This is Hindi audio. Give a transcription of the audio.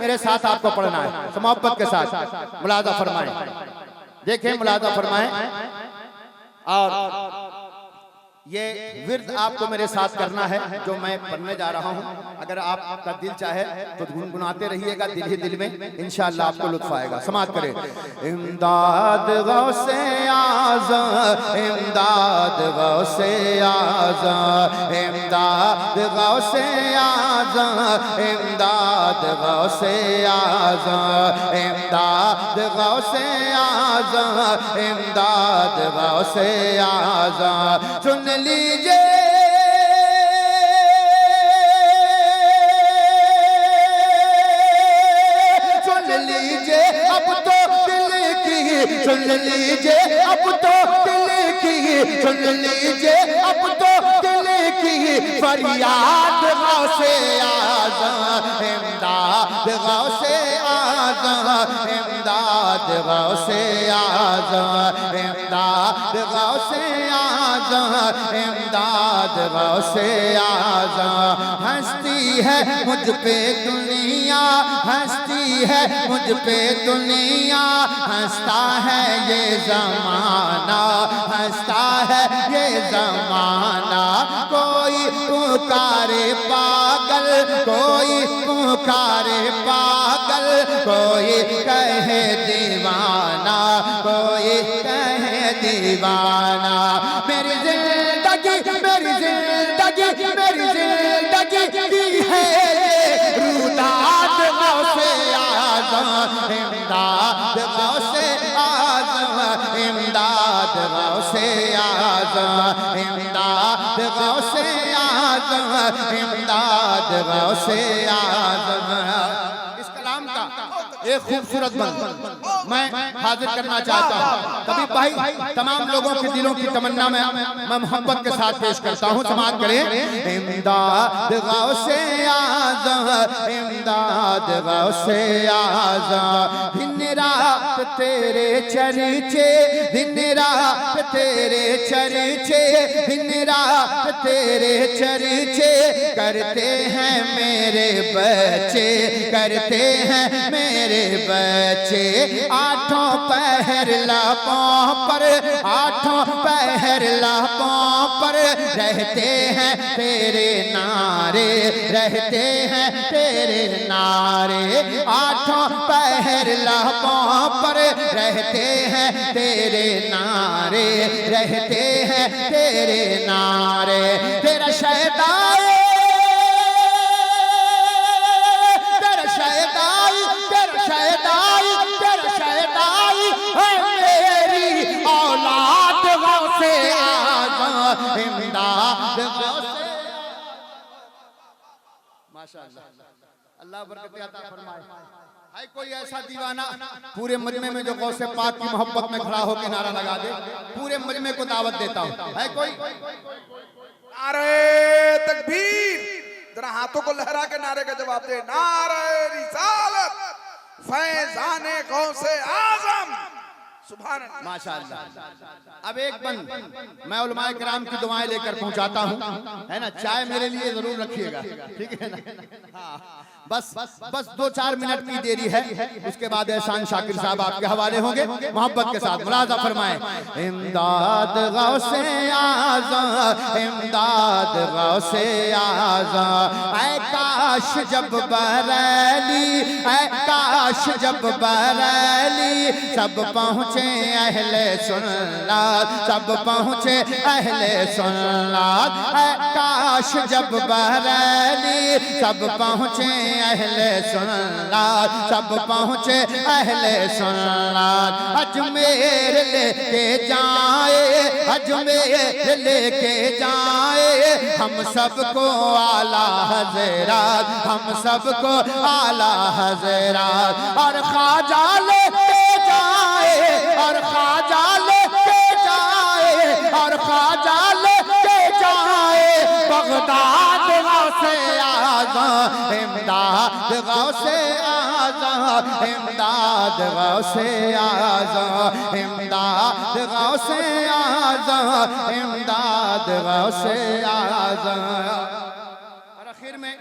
मेरे साथ आपको पढ़ना है, मोहब्बत के साथ मुलाजा फरमाएं। देखें, मुलाजा फरमाएं। और ये विर्द आपको मेरे साथ करना है जो मैं पढ़ने जा रहा हूँ। अगर आपका दिल चाहे तो गुनगुनाते रहिएगा दिल ही दिल में, इंशाअल्लाह आपको लुत्फ आएगा। समाअत करें। इमदाद गौसे आज़म, इमदाद गौसे आज़म, इमदाद गौसे आज़म, इमदाद गौसे आज़म, इमदाद गौसे आज़म, इमदाद गौसे आज़म। सुन लीजिए अब तो दिल की, सुन लीजिए अब तो दिल की, सुन लीजिए अब तो दिल की फरियाद गौसे आज़म, इमदाद गौसे आज़म, इमदाद गौसे आज़म, इमदाद गौसे आज़म, इमदाद गौसे आज़म। हंसती है मुझ पे दुनिया, हंसती है मुझ पे दुनिया, हंसता है ये ज़माना, हंसता है ये ज़माना। कोई पुकारे पागल, कोई पुकारे पागल, कोई कहे दीवाना, कोई कहे दीवाना। मेरी जिंदगी, मेरी जिंदगी, मेरी जिंदगी की है रुदात गौसे आज़म, इमदाद गौसे आज़म, इमदाद गौसे आज़म, इमदाद गौसे आज़म, इमदाद गौसे आज़म। इस कलाम का एक खूबसूरत बंद मैं हाजिर करना चाहता हूँ। तभी भाई तमाम लोगों के दिलों की तमन्ना में मैं मोहब्बत के साथ पेश करता हूँ। समाअत करें। इमदाद गौसे आज़म, इमदाद गौसे आज़म। दिन रात तेरे चर्चे, दिन रात तेरे चर्चे, दिन रात तेरे चर्चे करते हैं मेरे बच्चे, करते हैं मेरे बच्चे। आठों पहर लापों पर, आठों पहर लापों पर रहते हैं तेरे नारे, रहते हैं तेरे नारे। आठों पहर लापों पर रहते हैं तेरे नारे, रहते हैं तेरे नारे। तेरा शैतान, तेरा शैतान, तेरा शैतान, तेरा शैतान है मेरी औलाद गौसे आज़म, इमदाद गौसे। माशाअल्लाह, अल्लाह बरकत अता फरमाए। है कोई ऐसा दीवाना पूरे मजमे में जो गौसे पाक की मोहब्बत में खड़ा होकर नारा लगा दे? पूरे मजमे को दावत देता हूँ। है कोई? नारे तकबीर, जरा हाथों को लहरा के नारे का जवाब दे। नारे रिसालत, फैज़ाने गौसे आज़म, सुभान अल्लाह। माशाअल्लाह। अब एक बंद मैं उलमाए किराम की दुआएं लेकर पहुंचाता हूं, है ना। चाय मेरे लिए जरूर रखिएगा, ठीक है ना। हाँ, बस 2-4 मिनट की देरी है, उसके बाद एहसान शाकिर साहब आपके हवाले होंगे। मोहब्बत के साथ मुलाजा फरमाएं। इमदाद गौसे आज़म, इमदाद गौसे आज़म। ऐ काश जब बरेली, ऐ काश जब बरेली सब पहुँचे अहले सुन्नत, सब पहुँचे अहले सुन्नत। ऐ काश जब बरेली सब पहुँचे अहले सुन्नत, सब पहुँचे अहले सुन्नत। अजमेर लेके जाए, अजमेर लेके जाए हम सबको आला हज़रात, हम सबको आला हज़रात। और ख्वाजा लेके जाए, और ख्वाजा लेके जाए, और ख्वाजा लेके जाए बगदाद गौसे आज़म, इमदाद गौसे आज़म, इमदाद गौसे आज़म, इमदाद गौसे आज़म, इमदाद गौसे आज़म। और आखिर में